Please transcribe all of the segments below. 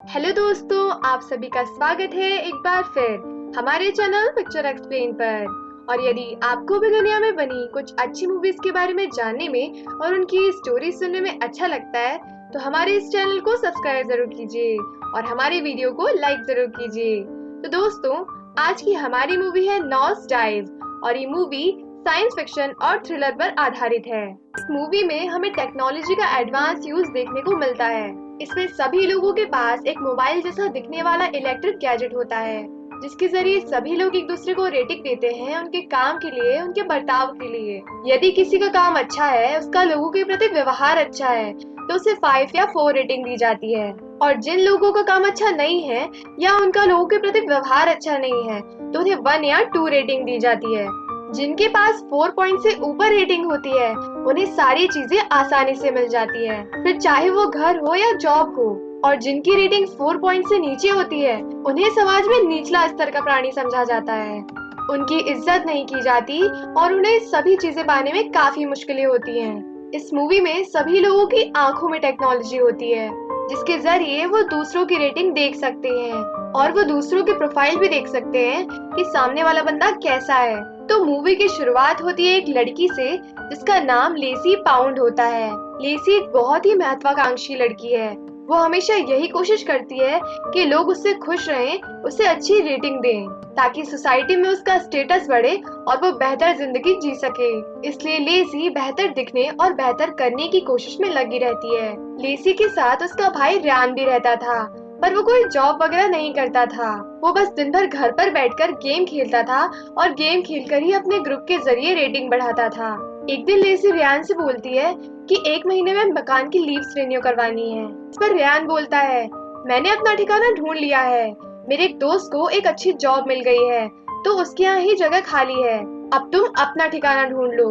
Hello दोस्तों, आप सभी का स्वागत है एक बार फिर हमारे चैनल पिक्चर एक्सप्लेन पर। और यदि आपको भी दुनिया में बनी कुछ अच्छी मूवीज के बारे में जानने में और उनकी स्टोरी सुनने में अच्छा लगता है तो हमारे इस चैनल को सब्सक्राइब जरूर कीजिए और हमारे वीडियो को लाइक जरूर कीजिए। तो दोस्तों, आज की हमारी मूवी है नॉस डाइव और ये मूवी साइंस फिक्शन और थ्रिलर पर आधारित है। इस मूवी में हमें टेक्नोलॉजी का एडवांस यूज देखने को मिलता है। इसमें सभी लोगों के पास एक मोबाइल जैसा दिखने वाला इलेक्ट्रिक गैजेट होता है, जिसके जरिए सभी लोग एक दूसरे को रेटिंग देते हैं उनके काम के लिए, उनके बर्ताव के लिए। यदि किसी का काम अच्छा है, उसका लोगों के प्रति व्यवहार अच्छा है, तो उसे 5 या 4 रेटिंग दी जाती है। और जिन लोगों का काम अच्छा नहीं है या उनका लोगों के प्रति व्यवहार अच्छा नहीं है, तो उन्हें 1 या 2 रेटिंग दी जाती है। जिनके पास 4 पॉइंट से ऊपर रेटिंग होती है, उन्हें सारी चीजें आसानी से मिल जाती है, फिर चाहे वो घर हो या जॉब हो। और जिनकी रेटिंग 4 पॉइंट से नीचे होती है, उन्हें समाज में निचला स्तर का प्राणी समझा जाता है। उनकी इज्जत नहीं की जाती और उन्हें सभी चीजें पाने में काफी मुश्किलें होती हैं। इस मूवी में सभी लोगों की आंखों में टेक्नोलॉजी होती है, जिसके जरिए वो दूसरों की रेटिंग देख सकते हैं और वो दूसरों की प्रोफाइल भी देख सकते हैं कि सामने वाला बंदा कैसा है। तो मूवी की शुरुआत होती है एक लड़की से जिसका नाम लेसी पाउंड होता है। लेसी एक बहुत ही महत्वाकांक्षी लड़की है। वो हमेशा यही कोशिश करती है कि लोग उससे खुश रहें, उसे अच्छी रेटिंग दें, ताकि सोसाइटी में उसका स्टेटस बढ़े और वो बेहतर जिंदगी जी सके। इसलिए लेसी बेहतर दिखने और बेहतर करने की कोशिश में लगी रहती है। लेसी के साथ उसका भाई रयान भी रहता था, पर वो कोई जॉब वगैरह नहीं करता था। वो बस दिन भर घर पर बैठकर गेम खेलता था और गेम खेलकर ही अपने ग्रुप के जरिए रेटिंग बढ़ाता था। एक दिन लेसी रियान से बोलती है कि 1 महीने में मकान की लीव्स रिन्यू करवानी है। इस पर रियान बोलता है, मैंने अपना ठिकाना ढूंढ लिया है, मेरे एक दोस्त को एक अच्छी जॉब मिल गई है, तो उसके यहाँ ही जगह खाली है, अब तुम अपना ठिकाना ढूंढ लो।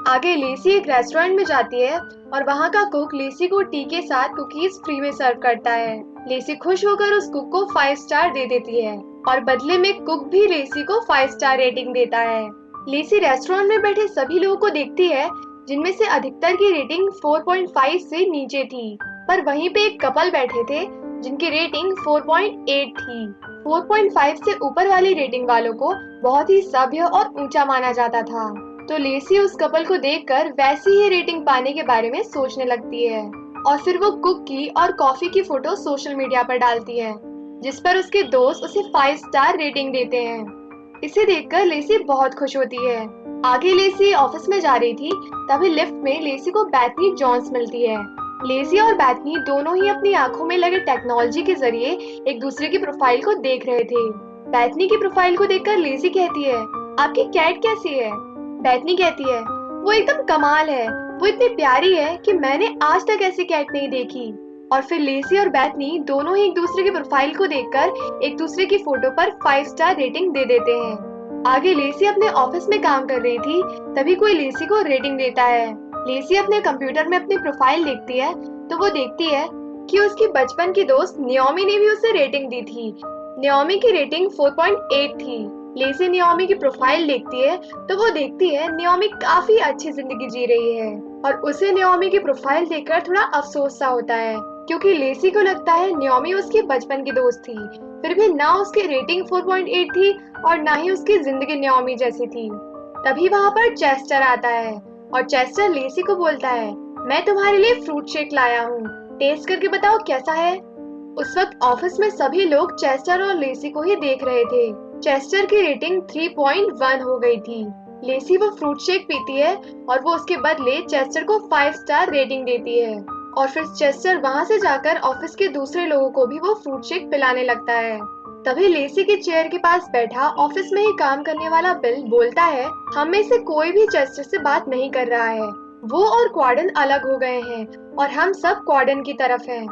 आगे लेसी एक रेस्टोरेंट में जाती है और वहाँ का कुक लेसी को टी के साथ कुकीज फ्री में सर्व करता है। लेसी खुश होकर उस कुक को 5 स्टार दे देती है और बदले में कुक भी लेसी को 5 स्टार रेटिंग देता है। लेसी रेस्टोरेंट में बैठे सभी लोगों को देखती है, जिनमें से अधिकतर की रेटिंग 4.5 से नीचे थी, पर वहीं पे एक कपल बैठे थे जिनकी रेटिंग 4.8 थी। 4.5 से ऊपर वाली रेटिंग वालों को बहुत ही सभ्य और ऊंचा माना जाता था। तो लेसी उस कपल को देखकर वैसी ही रेटिंग पाने के बारे में सोचने लगती है और फिर वो कुक की और कॉफी की फोटो सोशल मीडिया पर डालती है, जिस पर उसके दोस्त उसे 5 स्टार रेटिंग देते हैं। इसे देखकर लेसी बहुत खुश होती है। आगे लेसी ऑफिस में जा रही थी, तभी लिफ्ट में लेसी को बैथनी जॉन्स मिलती है। लेसी और बैथनी दोनों ही अपनी आंखों में लगे टेक्नोलॉजी के जरिए एक दूसरे की प्रोफाइल को देख रहे थे। बैथनी की प्रोफाइल को देखकर लेसी कहती है, आपकी कैट कैसी है? बैथनी कहती है, वो एकदम कमाल है, वो इतनी प्यारी है कि मैंने आज तक ऐसी कैट नहीं देखी। और फिर लेसी और बैथनी दोनों ही एक दूसरे की प्रोफाइल को देखकर एक दूसरे की फोटो पर 5 स्टार रेटिंग दे देते हैं। आगे लेसी अपने ऑफिस में काम कर रही थी, तभी कोई लेसी को रेटिंग देता है। लेसी अपने कंप्यूटर में अपनी प्रोफाइल देखती है तो वो देखती है कि उसकी बचपन की दोस्त नियोमी ने भी उसे रेटिंग दी थी। नियोमी की रेटिंग 4.8 थी। लेसी नियोमी की प्रोफाइल देखती है तो वो देखती है नियोमी काफी अच्छी जिंदगी जी रही है और उसे नियोमी की प्रोफाइल देखकर थोड़ा अफसोस सा होता है, क्योंकि लेसी को लगता है नियोमी उसकी बचपन की दोस्त थी, फिर भी ना उसकी रेटिंग 4.8 थी और ना ही उसकी जिंदगी नियोमी जैसी थी। तभी वहाँ पर चेस्टर आता है और चेस्टर लेसी को बोलता है, मैं तुम्हारे लिए फ्रूट शेक लाया हूँ, टेस्ट करके बताओ कैसा है। उस वक्त ऑफिस में सभी लोग चेस्टर और लेसी को ही देख रहे थे। चेस्टर की रेटिंग 3.1 हो गई थी। लेसी वो फ्रूट शेक पीती है और वो उसके बदले चेस्टर को 5 स्टार रेटिंग देती है और फिर चेस्टर वहाँ से जाकर ऑफिस के दूसरे लोगों को भी वो फ्रूट शेक पिलाने लगता है। तभी लेसी के चेयर के पास बैठा ऑफिस में ही काम करने वाला बिल बोलता है, हम में से कोई भी चेस्टर से बात नहीं कर रहा है, वो और क्वार्डन अलग हो गए हैं और हम सब क्वार्डन की तरफ हैं।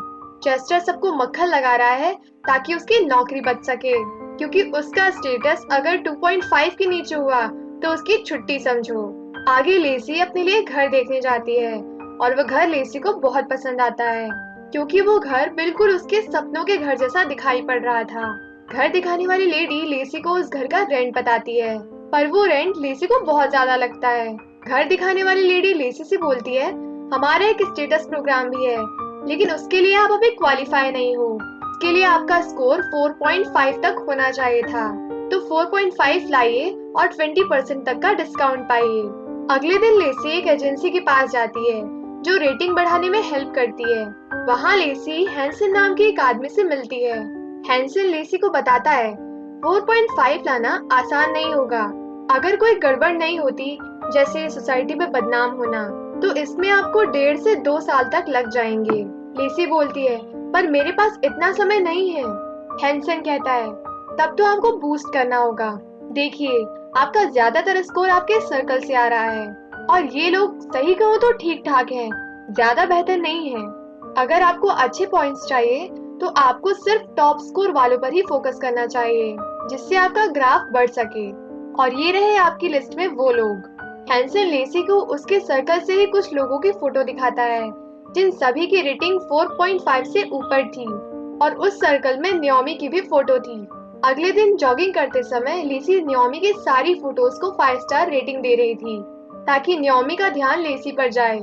चेस्टर सबको मक्खन लगा रहा है ताकि उसकी नौकरी बच सके, क्योंकि उसका स्टेटस अगर 2.5 के नीचे हुआ तो उसकी छुट्टी समझो। आगे लेसी अपने लिए घर देखने जाती है और वह घर लेसी को बहुत पसंद आता है, क्योंकि वो घर बिल्कुल उसके सपनों के घर जैसा दिखाई पड़ रहा था। घर दिखाने वाली लेडी लेसी को उस घर का रेंट बताती है, पर वो रेंट लेसी को बहुत ज्यादा लगता है। घर दिखाने वाली लेडी लेसी से बोलती है, हमारा एक स्टेटस प्रोग्राम भी है, लेकिन उसके लिए आप अभी क्वालिफाई नहीं हो, इसके लिए आपका स्कोर 4.5 तक होना चाहिए था। तो 4.5 लाइए और 20% तक का डिस्काउंट पाइए। अगले दिन लेसी एक एजेंसी के पास जाती है जो रेटिंग बढ़ाने में हेल्प करती है। वहाँ लेसी हैंसन नाम के एक आदमी से मिलती है। हैंसन लेसी को बताता है 4.5 लाना आसान नहीं होगा। अगर कोई गड़बड़ नहीं होती, जैसे सोसाइटी में बदनाम होना, तो इसमें आपको 1.5 से 2 साल तक लग जाएंगे। लेसी बोलती है, पर मेरे पास इतना समय नहीं है। हैंसन कहता है, तब तो आपको बूस्ट करना होगा। देखिए, आपका ज्यादातर स्कोर आपके सर्कल से आ रहा है और ये लोग सही कहूँ तो ठीक ठाक हैं, ज्यादा बेहतर नहीं है। अगर आपको अच्छे पॉइंट्स चाहिए तो आपको सिर्फ टॉप स्कोर वालों पर ही फोकस करना चाहिए, जिससे आपका ग्राफ बढ़ सके। और ये रहे आपकी लिस्ट में वो लोग। हैंसन लेसी को उसके सर्कल से ही कुछ लोगों की फोटो दिखाता है जिन सभी की रेटिंग 4.5 से ऊपर थी, और उस सर्कल में न्योमी की भी फोटो थी। अगले दिन जॉगिंग करते समय लेसी न्योमी की सारी फोटोज को 5 स्टार रेटिंग दे रही थी ताकि न्योमी का ध्यान लेसी पर जाए।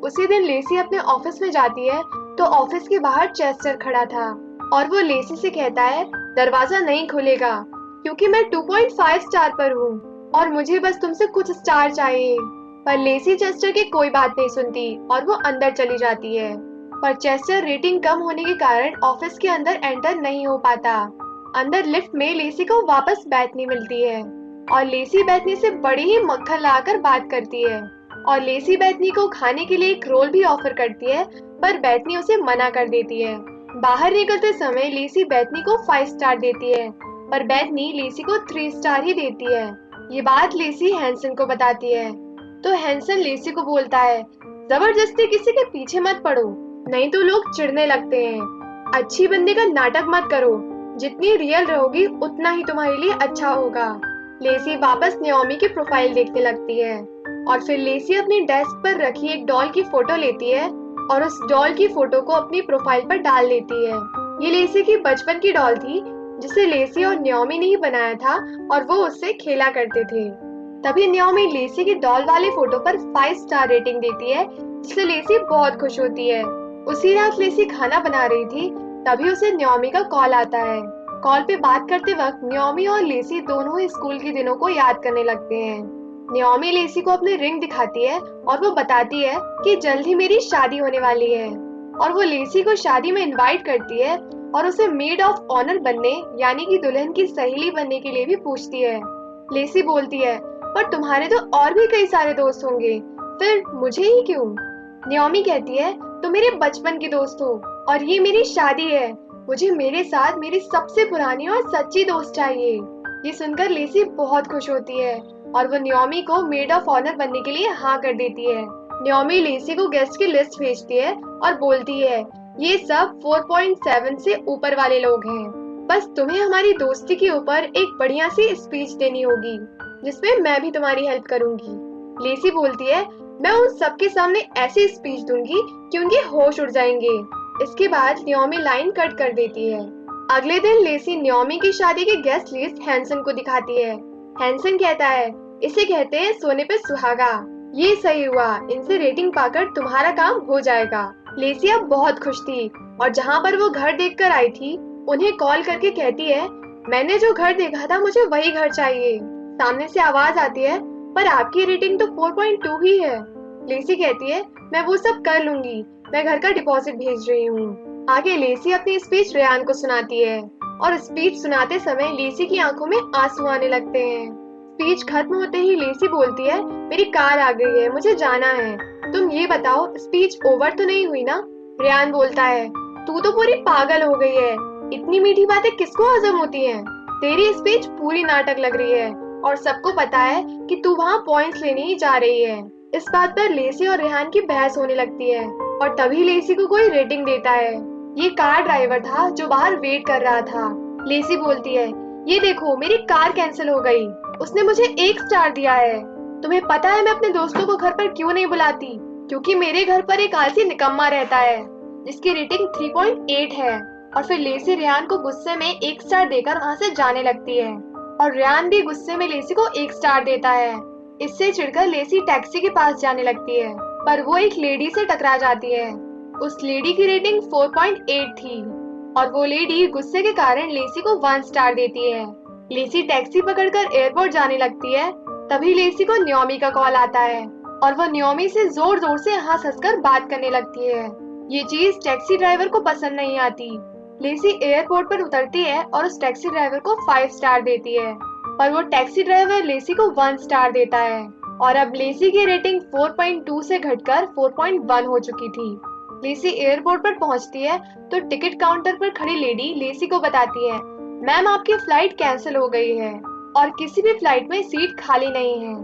उसी दिन लेसी अपने ऑफिस में जाती है तो ऑफिस के बाहर चेस्टर खड़ा था और वो लेसी से कहता है, दरवाजा नहीं खुलेगा क्योंकि मैं 2.5 स्टार पर हूँ और मुझे बस तुमसे कुछ स्टार चाहिए। पर लेसी चेस्टर की कोई बात नहीं सुनती और वो अंदर चली जाती है। पर चेस्टर रेटिंग कम होने के कारण ऑफिस के अंदर एंटर नहीं हो पाता। अंदर लिफ्ट में लेसी को वापस बैठनी मिलती है और लेसी बैठनी से बड़ी ही मक्खन लाकर बात करती है और लेसी बैठनी को खाने के लिए एक रोल भी ऑफर करती है, पर बैठनी उसे मना कर देती है। बाहर निकलते समय लेसी बैठनी को 5 स्टार देती है, पर बैठनी लेसी को 3 स्टार ही देती है। ये बात लेसी हैंसन को बताती है तो हैंसन लेसी को बोलता है, जबरदस्ती किसी के पीछे मत पड़ो, नहीं तो लोग चिढ़ने लगते हैं। अच्छी बंदे का नाटक मत करो, जितनी रियल रहोगी उतना ही तुम्हारे लिए अच्छा होगा। लेसी वापस न्योमी की प्रोफाइल देखने लगती है और फिर लेसी अपनी डेस्क पर रखी एक डॉल की फोटो लेती है और उस डॉल की फोटो को अपनी प्रोफाइल पर डाल देती है। ये लेसी की बचपन की डॉल थी जिसे लेसी और न्योमी ने ही बनाया था और वो उससे खेला करते थे। तभी न्योमी लेसी की डॉल वाले फोटो पर 5 स्टार रेटिंग देती है, जिससे लेसी बहुत खुश होती है। उसी रात लेसी खाना बना रही थी, तभी उसे न्योमी का कॉल आता है। कॉल पे बात करते वक्त न्योमी और लेसी दोनों ही स्कूल के दिनों को याद करने लगते हैं। न्योमी लेसी को अपनी रिंग दिखाती है और वो बताती है कि जल्द ही मेरी शादी होने वाली है, और वो लेसी को शादी में इनवाइट करती है और उसे मेड ऑफ ऑनर बनने यानी कि दुल्हन की सहेली बनने के लिए भी पूछती है। लेसी बोलती है, पर तुम्हारे तो और भी कई सारे दोस्त होंगे, फिर मुझे ही क्यों? न्योमी कहती है, तुम मेरे बचपन के दोस्त हो और ये मेरी शादी है, मुझे मेरे साथ मेरी सबसे पुरानी और सच्ची दोस्त चाहिए। ये सुनकर लेसी बहुत खुश होती है और वो न्योमी को मेड ऑफ ऑनर बनने के लिए हाँ कर देती है। न्योमी लेसी को गेस्ट की लिस्ट भेजती है और बोलती है, ये सब 4.7 से ऊपर वाले लोग हैं, बस तुम्हें हमारी दोस्ती के ऊपर एक बढ़िया सी स्पीच देनी होगी जिसमें मैं भी तुम्हारी हेल्प करूंगी। लेसी बोलती है, मैं उन सबके सामने ऐसी स्पीच दूंगी कि उनके होश उड़ जाएंगे। इसके बाद न्योमी लाइन कट कर देती है। अगले दिन लेसी न्योमी की शादी की गेस्ट लिस्ट हैंसन को दिखाती है। हैंसन कहता है, इसे कहते हैं सोने पे सुहागा। ये सही हुआ, इनसे रेटिंग पाकर तुम्हारा काम हो जाएगा। लेसी अब बहुत खुश थी और जहाँ पर वो घर देखकर आई थी उन्हें कॉल करके कहती है, मैंने जो घर देखा था मुझे वही घर चाहिए। सामने से आवाज आती है, पर आपकी रेटिंग तो 4.2 ही है। लेसी कहती है, मैं वो सब कर लूंगी, मैं घर का डिपॉजिट भेज रही हूँ। आगे लेसी अपनी स्पीच रेयान को सुनाती है और स्पीच सुनाते समय लेसी की आंखों में आंसू आने लगते हैं। स्पीच खत्म होते ही लेसी बोलती है, मेरी कार आ गई है, मुझे जाना है। तुम ये बताओ, स्पीच ओवर तो नहीं हुई ना? रेयान बोलता है, तू तो पूरी पागल हो गई है, इतनी मीठी बातें किसको हजम होती हैं? तेरी स्पीच पूरी नाटक लग रही है और सबको पता है कि तू वहाँ पॉइंट्स लेने ही जा रही है। इस बात पर लेसी और रेहान की बहस होने लगती है और तभी लेसी को कोई रेटिंग देता है। ये कार ड्राइवर था जो बाहर वेट कर रहा था। लेसी बोलती है, ये देखो मेरी कार कैंसिल हो गई, उसने मुझे 1 स्टार दिया है। तुम्हें पता है मैं अपने दोस्तों को घर पर क्यों नहीं बुलाती? क्योंकि मेरे घर पर एक आलसी निकम्मा रहता है जिसकी रेटिंग 3.8 है। और फिर लेसी रेहान को गुस्से में 1 स्टार देकर वहाँ से जाने लगती है और रेहान भी गुस्से में लेसी को 1 स्टार देता है। इससे चिढ़कर लेसी टैक्सी के पास जाने लगती है, पर वो एक लेडी से टकरा जाती है। उस लेडी की रेटिंग 4.8 थी। और वो लेडी गुस्से के कारण लेसी को 1 स्टार देती है। लेसी टैक्सी पकड़कर एयरपोर्ट जाने लगती है। तभी लेसी को न्योमी का कॉल आता है और वो न्योमी से जोर जोर से हंस हंस कर बात करने लगती है। ये चीज टैक्सी ड्राइवर को पसंद नहीं आती। लेसी एयरपोर्ट पर उतरती है और उस टैक्सी ड्राइवर को 5 स्टार देती है, पर वो टैक्सी ड्राइवर लेसी को 1 स्टार देता है और अब लेसी की रेटिंग 4.2 से घटकर 4.1 हो चुकी थी। लेसी एयरपोर्ट पर पहुंचती है तो टिकट काउंटर पर खड़ी लेडी लेसी को बताती है, मैम आपकी फ्लाइट कैंसिल हो गई है और किसी भी फ्लाइट में सीट खाली नहीं है।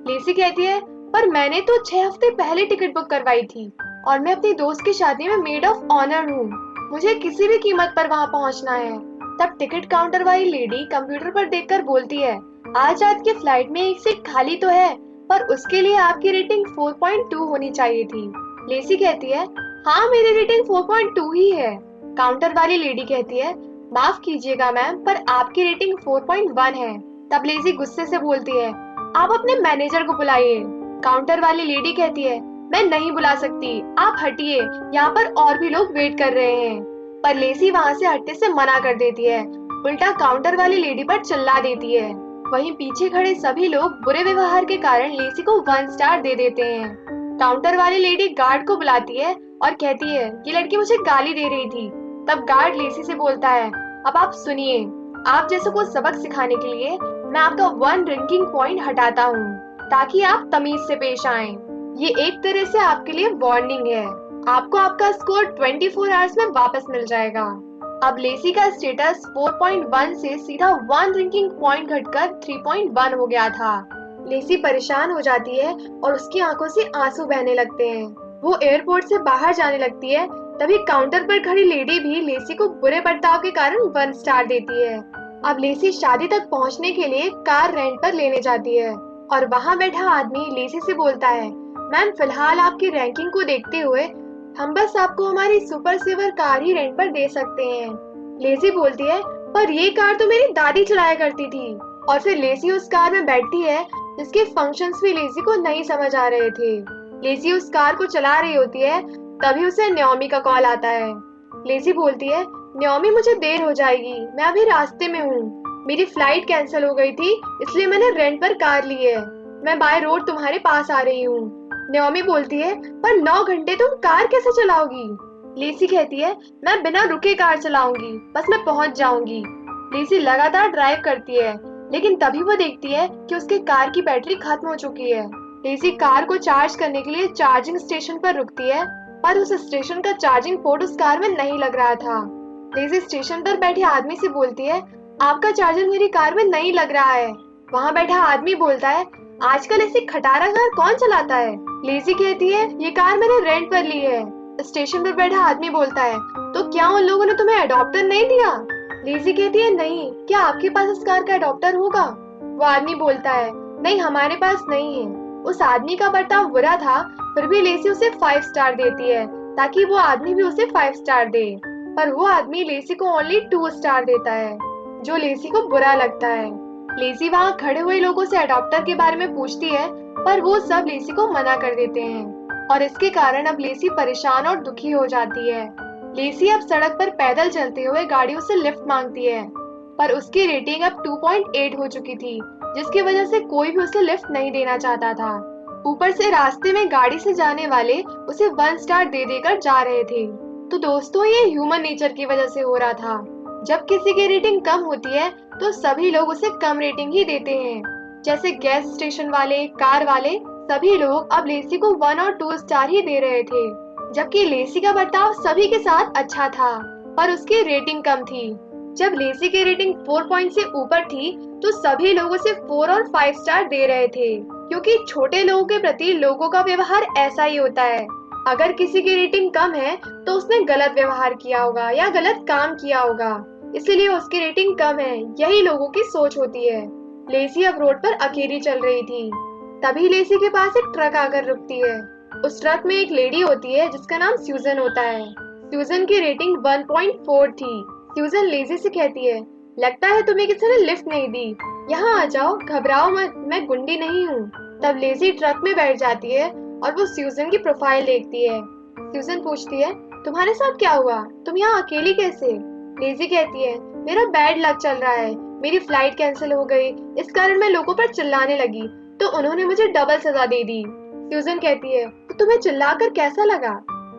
लेसी कहती है, पर मैंने तो 6 हफ्ते पहले टिकट बुक करवाई थी और मैं अपनी दोस्त की शादी में मेड ऑफ ऑनर हूँ। मुझे किसी भी कीमत पर वहाँ पहुँचना है। तब टिकट काउंटर वाली लेडी कंप्यूटर पर देखकर बोलती है, आज रात की फ्लाइट में एक सीट खाली तो है, पर उसके लिए आपकी रेटिंग 4.2 होनी चाहिए थी। लेसी कहती है, हाँ मेरी रेटिंग 4.2 ही है। काउंटर वाली लेडी कहती है, माफ कीजिएगा मैम, पर आपकी रेटिंग 4.1 है। तब लेसी गुस्से से बोलती है, आप अपने मैनेजर को बुलाइए। काउंटर वाली लेडी कहती है, मैं नहीं बुला सकती, आप हटिए, यहाँ पर और भी लोग वेट कर रहे हैं। पर लेसी वहाँ से हटने से मना कर देती है, उल्टा काउंटर वाली लेडी पर चिल्ला देती है। वहीं पीछे खड़े सभी लोग बुरे व्यवहार के कारण लेसी को 1 स्टार दे देते हैं। काउंटर वाली लेडी गार्ड को बुलाती है और कहती है, ये लड़की मुझे गाली दे रही थी। तब गार्ड लेसी से बोलता है, अब आप सुनिए, आप जैसे को सबक सिखाने के लिए मैं आपका 1 ड्रिंकिंग पॉइंट हटाता हूँ ताकि आप तमीज से पेश आएं। ये एक तरह से आपके लिए वार्निंग है। आपको आपका स्कोर 24 आवर्स में वापस मिल जाएगा। अब लेसी का स्टेटस 4.1 से सीधा 1 ड्रिंकिंग पॉइंट घटकर 3.1 हो गया था। लेसी परेशान हो जाती है और उसकी आंखों से आंसू बहने लगते हैं। वो एयरपोर्ट से बाहर जाने लगती है। तभी काउंटर पर खड़ी लेडी भी लेसी को बुरे बर्ताव के कारण 1 स्टार देती है। अब लेसी शादी तक पहुंचने के लिए कार रेंट पर लेने जाती है और वहां बैठा आदमी लेसी से बोलता है, मैम फिलहाल आपकी रैंकिंग को देखते हुए हम बस आपको हमारी सुपर सेवर कार ही रेंट पर दे सकते हैं। लेसी बोलती है, पर ये कार तो मेरी दादी चलाया करती थी। और फिर लेसी उस कार में बैठती है जिसके फंक्शंस भी लेसी को नहीं समझ आ रहे थे। लेसी उस कार को चला रही होती है, तभी उसे न्योमी का कॉल आता है। लेसी बोलती है, न्योमी मुझे देर हो जाएगी, मैं अभी रास्ते में हूँ। मेरी फ्लाइट कैंसिल हो गई थी, इसलिए मैंने रेंट पर कार ली है। मैं बाय रोड तुम्हारे पास आ रही हूँ। न्योमी बोलती है, पर 9 घंटे तुम कार कैसे चलाओगी? लेसी कहती है, मैं बिना रुके कार चलाऊंगी, बस मैं पहुंच जाऊंगी। लेसी लगातार ड्राइव करती है, लेकिन तभी वो देखती है कि उसके कार की बैटरी खत्म हो चुकी है। लेसी कार को चार्ज करने के लिए चार्जिंग स्टेशन पर रुकती है, पर उस स्टेशन का चार्जिंग पोर्ट उस कार में नहीं लग रहा था। लेसी स्टेशन पर बैठे आदमी से बोलती है, आपका चार्जर मेरी कार में नहीं लग रहा है। वहाँ बैठा आदमी बोलता है, आजकल ऐसी खटारा कार कौन चलाता है? लेसी कहती है, ये कार मैंने रेंट पर ली है। स्टेशन पर बैठा आदमी बोलता है, तो क्या उन लोगों ने तुम्हें अडॉप्टर नहीं दिया? लेसी कहती है, नहीं, क्या आपके पास इस कार का अडॉप्टर होगा? वो आदमी बोलता है, नहीं हमारे पास नहीं है। उस आदमी का बर्ताव बुरा था, फिर भी लेसी उसे 5 स्टार देती है ताकि वो आदमी भी उसे 5 स्टार दे, पर वो आदमी लेसी को ओनली 2 स्टार देता है, जो लेसी को बुरा लगता है। लेसी वहाँ खड़े हुए लोगों से अडॉप्टर के बारे में पूछती है, पर वो सब लेसी को मना कर देते हैं और इसके कारण अब लेसी परेशान और दुखी हो जाती है। लेसी अब सड़क पर पैदल चलते हुए गाड़ियों से लिफ्ट मांगती है, पर उसकी रेटिंग अब 2.8 हो चुकी थी, जिसकी वजह से कोई भी उसे लिफ्ट नहीं देना चाहता था। ऊपर से रास्ते में गाड़ी से जाने वाले उसे 1 स्टार दे देकर जा रहे थे। तो दोस्तों, ये ह्यूमन नेचर की वजह से हो रहा था। जब किसी की रेटिंग कम होती है तो सभी लोग उसे कम रेटिंग ही देते हैं। जैसे गैस स्टेशन वाले, कार वाले, सभी लोग अब लेसी को 1 और 2 स्टार ही दे रहे थे, जबकि लेसी का बर्ताव सभी के साथ अच्छा था, पर उसकी रेटिंग कम थी। जब लेसी की रेटिंग 4 पॉइंट से ऊपर थी तो सभी लोग उसे 4 और 5 स्टार दे रहे थे, क्योंकि छोटे लोगों के प्रति लोगों का व्यवहार ऐसा ही होता है। अगर किसी की रेटिंग कम है तो उसने गलत व्यवहार किया होगा या गलत काम किया होगा, इसीलिए उसकी रेटिंग कम है। यही लोगों की सोच होती है। लेसी अब रोड पर अकेली चल रही थी। तभी लेसी के पास एक ट्रक आकर रुकती है। उस ट्रक में एक लेडी होती है जिसका नाम सूजन होता है। सूजन की रेटिंग 1.4 थी। सूजन लेसी से कहती है, लगता है तुम्हें किसी ने लिफ्ट नहीं दी, यहाँ आ जाओ, घबराओ मत, मैं गुंडी नहीं हूँ। तब लेसी ट्रक में बैठ जाती है और वो सूजन की प्रोफाइल देखती है। सूजन पूछती है, तुम्हारे साथ क्या हुआ? तुम यहाँ अकेली कैसे? लेजी कहती है, मेरा बैड लक चल रहा है, मेरी फ्लाइट कैंसिल हो गई, इस कारण मैं लोगों पर चिल्लाने लगी, तो उन्होंने मुझे डबल सजा दे दी। फ्यूजन कहती है, तो तुम्हें चिल्लाकर कैसा लगा?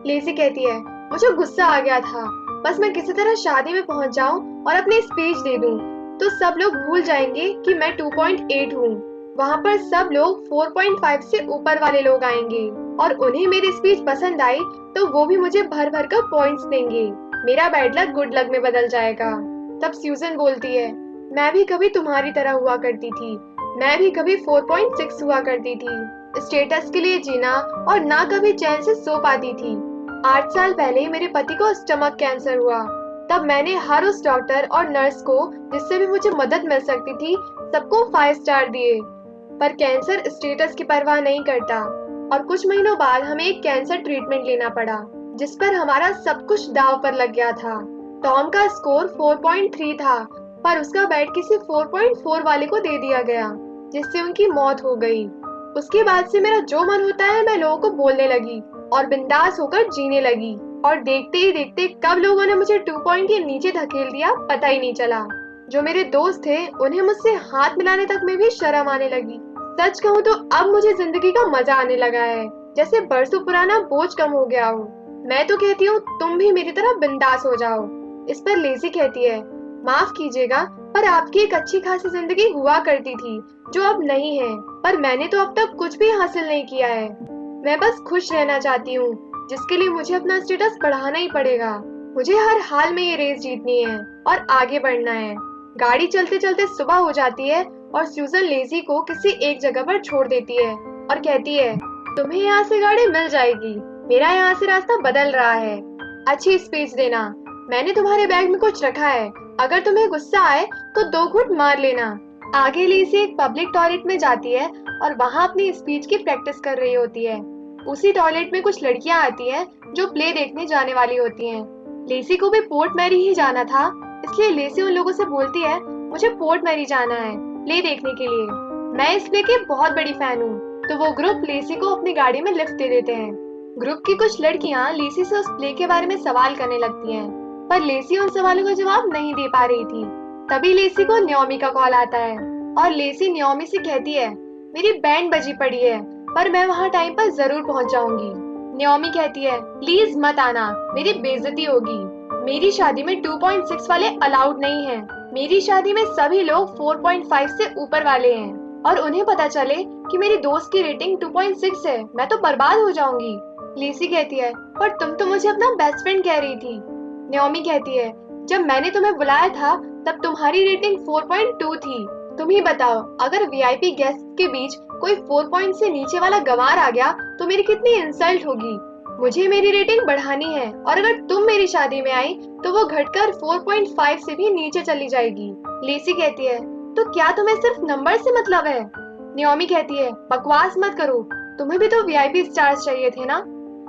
लेजी कहती है, मुझे गुस्सा आ गया था, बस मैं किसी तरह शादी में पहुंच जाऊं और अपनी स्पीच दे दूं, तो सब लोग भूल जाएंगे कि मैं 2.8 हूँ। वहाँ पर सब लोग 4.5 से ऊपर वाले लोग आएंगे और उन्हें मेरी स्पीच पसंद आई तो वो भी मुझे भर भर कर पॉइंट्स देंगे। मेरा बैड लक गुड लक में बदल जाएगा। तब स्यूजन बोलती है, मैं भी कभी तुम्हारी तरह हुआ करती थी, मैं भी कभी 4.6 हुआ करती थी, स्टेटस के लिए जीना और ना कभी चैन से सो पाती थी। 8 साल पहले मेरे पति को स्टमक कैंसर हुआ, तब मैंने हर उस डॉक्टर और नर्स को जिससे भी मुझे मदद मिल सकती थी सबको 5 स्टार दिए। पर कैंसर स्टेटस की परवाह नहीं करता और कुछ महीनों बाद हमें एक कैंसर ट्रीटमेंट लेना पड़ा जिस पर हमारा सब कुछ दांव पर लग गया था। टॉम का स्कोर 4.3 था, पर उसका बेड किसी 4.4 वाले को दे दिया गया जिससे उनकी मौत हो गई। उसके बाद से मेरा जो मन होता है मैं लोगों को बोलने लगी और बिंदास होकर जीने लगी, और देखते ही देखते कब लोगों ने मुझे 2 पॉइंट के नीचे धकेल दिया पता ही नहीं चला। जो मेरे दोस्त थे उन्हें मुझसे हाथ मिलाने तक में भी शर्म आने लगी। सच कहूँ तो अब मुझे जिंदगी का मजा आने लगा है, जैसे बरसों पुराना बोझ कम हो गया हो। मैं तो कहती हूँ तुम भी मेरी तरह बिंदास हो जाओ। इस पर लेजी कहती है, माफ कीजिएगा पर आपकी एक अच्छी खासी जिंदगी हुआ करती थी जो अब नहीं है, पर मैंने तो अब तक कुछ भी हासिल नहीं किया है। मैं बस खुश रहना चाहती हूँ, जिसके लिए मुझे अपना स्टेटस बढ़ाना ही पड़ेगा। मुझे हर हाल में ये रेस जीतनी है और आगे बढ़ना है। गाड़ी चलते चलते सुबह हो जाती है और स्यूजन लेजी को किसी एक जगह पर छोड़ देती है और कहती है, तुम्हें यहाँ से गाड़ी मिल जाएगी, मेरा यहाँ से रास्ता बदल रहा है। अच्छी स्पीच देना, मैंने तुम्हारे बैग में कुछ रखा है, अगर तुम्हें गुस्सा आए तो 2 घूंट मार लेना। आगे लेजी एक पब्लिक टॉयलेट में जाती है और वहाँ अपनी स्पीच की प्रैक्टिस कर रही होती है। उसी टॉयलेट में कुछ लड़कियां आती हैं जो प्ले देखने जाने वाली होती हैं। लेसी को भी पोर्ट मैरी ही जाना था, इसलिए लेसी उन लोगों से बोलती है, मुझे पोर्ट मैरी जाना है प्ले देखने के लिए, मैं इस प्ले की बहुत बड़ी फैन हूँ। तो वो ग्रुप लेसी को अपनी गाड़ी में लिफ्ट दे देते हैं। ग्रुप की कुछ लड़कियां लेसी से उस प्ले के बारे में सवाल करने लगती हैं, पर लेसी उन सवालों का जवाब नहीं दे पा रही थी। तभी लेसी को न्योमी का कॉल आता है और लेसी न्योमी से कहती है, मेरी बैंड बजी पड़ी है पर मैं वहाँ टाइम पर जरूर पहुँच जाऊंगी। न्योमी कहती है, प्लीज मत आना, मेरी बेइज्जती होगी, मेरी शादी में 2.6 वाले अलाउड नहीं हैं। मेरी शादी में सभी लोग 4.5 से ऊपर वाले हैं और उन्हें पता चले कि मेरी दोस्त की रेटिंग 2.6 है, मैं तो बर्बाद हो जाऊंगी। लेसी कहती है, पर तुम तो मुझे अपना बेस्ट फ्रेंड कह रही थी। न्योमी कहती है, जब मैंने तुम्हें बुलाया था तब तुम्हारी रेटिंग 4.2 थी। तुम ही बताओ, अगर वीआईपी गेस्ट के बीच कोई 4 पॉइंट से नीचे वाला गंवार आ गया तो मेरी कितनी इंसल्ट होगी। मुझे मेरी रेटिंग बढ़ानी है और अगर तुम मेरी शादी में आई तो वो घटकर 4.5 से भी नीचे चली जाएगी। लेसी कहती है, तो क्या तुम्हें सिर्फ नंबर से मतलब है? न्योमी कहती है, बकवास मत करो, तुम्हें भी तो वीआईपी स्टार्स चाहिए थे ना,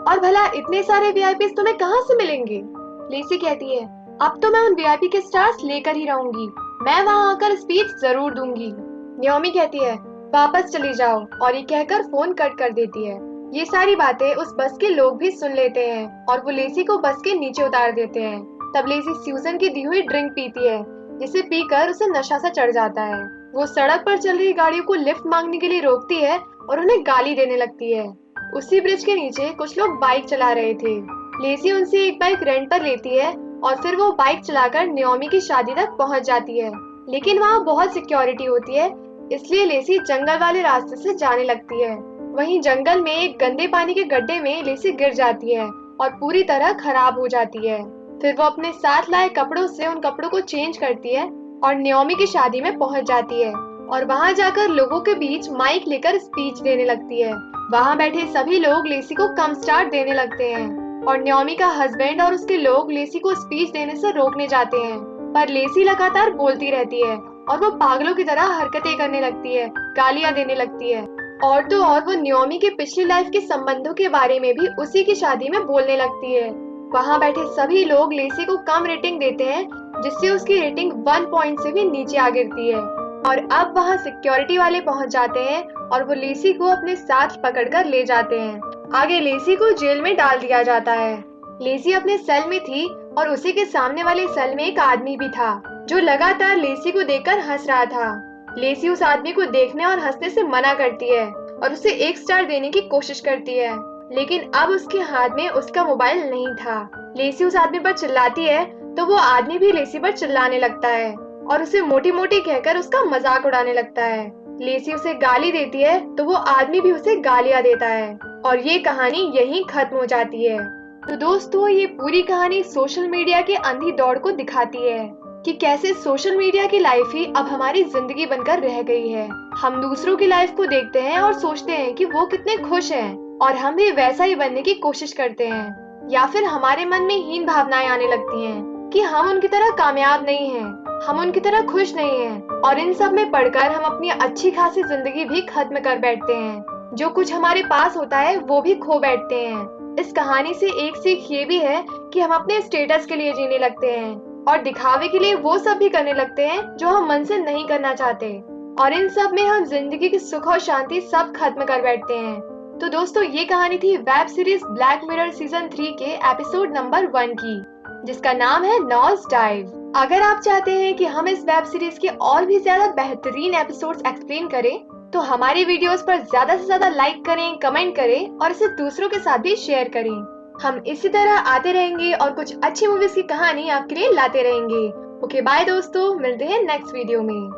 और भला इतने सारे वीआईपी तुम्हें कहाँ से मिलेंगे? लेसी कहती है, अब तो मैं उन वीआईपी के स्टार्स लेकर ही रहूंगी, मैं वहाँ आकर स्पीच जरूर दूंगी। न्योमी कहती है, वापस चली जाओ, और ये कहकर फोन कट कर देती है। ये सारी बातें उस बस के लोग भी सुन लेते हैं और वो लेसी को बस के नीचे उतार देते हैं। तब लेसी स्यूजन की दी हुई ड्रिंक पीती है, जिसे पीकर उसे नशा सा चढ़ जाता है। वो सड़क पर चल रही गाड़ियों को लिफ्ट मांगने के लिए रोकती है और उन्हें गाली देने लगती है। उसी ब्रिज के नीचे कुछ लोग बाइक चला रहे थे। लेसी उनसे एक बाइक रेंट पर लेती है और फिर वो बाइक चलाकर न्योमी की शादी तक पहुंच जाती है, लेकिन वहाँ बहुत सिक्योरिटी होती है, इसलिए लेसी जंगल वाले रास्ते से जाने लगती है। वहीं जंगल में एक गंदे पानी के गड्ढे में लेसी गिर जाती है और पूरी तरह खराब हो जाती है। फिर वो अपने साथ लाए कपड़ों से उन कपड़ों को चेंज करती है और न्योमी की शादी में पहुंच जाती है और वहां जाकर लोगों के बीच माइक लेकर स्पीच देने लगती है। वहां बैठे सभी लोग लेसी को कम स्टार देने लगते हैं और न्योमी का हस्बैंड और उसके लोग लेसी को स्पीच देने से रोकने जाते हैं, पर लेसी लगातार बोलती रहती है और वो पागलों की तरह हरकतें करने लगती है, गालियां देने लगती है। और तो और वो न्योमी के पिछली लाइफ के संबंधों के बारे में भी उसी की शादी में बोलने लगती है। वहाँ बैठे सभी लोग लेसी को कम रेटिंग देते हैं, जिससे उसकी रेटिंग 1 पॉइंट से भी नीचे आ गिरती है। और अब वहाँ सिक्योरिटी वाले पहुँच जाते हैं और वो लेसी को अपने साथ पकड़कर ले जाते हैं। आगे लेसी को जेल में डाल दिया जाता है। लेसी अपने सेल में थी और उसी के सामने वाले सेल में एक आदमी भी था जो लगातार लेसी को देखकर हंस रहा था। लेसी उस आदमी को देखने और हंसने से मना करती है और उसे 1 स्टार देने की कोशिश करती है, लेकिन अब उसके हाथ में उसका मोबाइल नहीं था। लेसी उस आदमी पर चिल्लाती है तो वो आदमी भी लेसी पर चिल्लाने लगता है और उसे मोटी मोटी कहकर उसका मजाक उड़ाने लगता है। लेसी उसे गाली देती है तो वो आदमी भी उसे गालियां देता है और ये कहानी यहीं खत्म हो जाती है। तो दोस्तों, ये पूरी कहानी सोशल मीडिया के अंधी दौड़ को दिखाती है कि कैसे सोशल मीडिया की लाइफ ही अब हमारी जिंदगी बनकर रह गई है। हम दूसरों की लाइफ को देखते हैं और सोचते हैं कि वो कितने खुश हैं और हम भी वैसा ही बनने की कोशिश करते हैं, या फिर हमारे मन में हीन भावनाएं आने लगती हैं कि हम उनकी तरह कामयाब नहीं हैं, हम उनकी तरह खुश नहीं हैं, और इन सब में पढ़कर हम अपनी अच्छी खासी जिंदगी भी खत्म कर बैठते हैं। जो कुछ हमारे पास होता है वो भी खो बैठते हैं। इस कहानी से एक सीख ये भी है कि हम अपने स्टेटस के लिए जीने लगते हैं और दिखावे के लिए वो सब भी करने लगते हैं जो हम मन से नहीं करना चाहते, और इन सब में हम जिंदगी की सुख और शांति सब खत्म कर बैठते हैं। तो दोस्तों, ये कहानी थी web series black mirror season 3 के एपिसोड नंबर 1 की, जिसका नाम है नॉज डाइव। अगर आप चाहते हैं कि हम इस वेब सीरीज के और भी ज्यादा बेहतरीन एपिसोड्स एक्सप्लेन करें, तो हमारी वीडियोस पर ज्यादा से ज्यादा लाइक करें, कमेंट करें और इसे दूसरों के साथ भी शेयर करें। हम इसी तरह आते रहेंगे और कुछ अच्छी मूवीज की कहानी आपके लिए लाते रहेंगे। ओके बाय दोस्तों, मिलते हैं नेक्स्ट वीडियो में।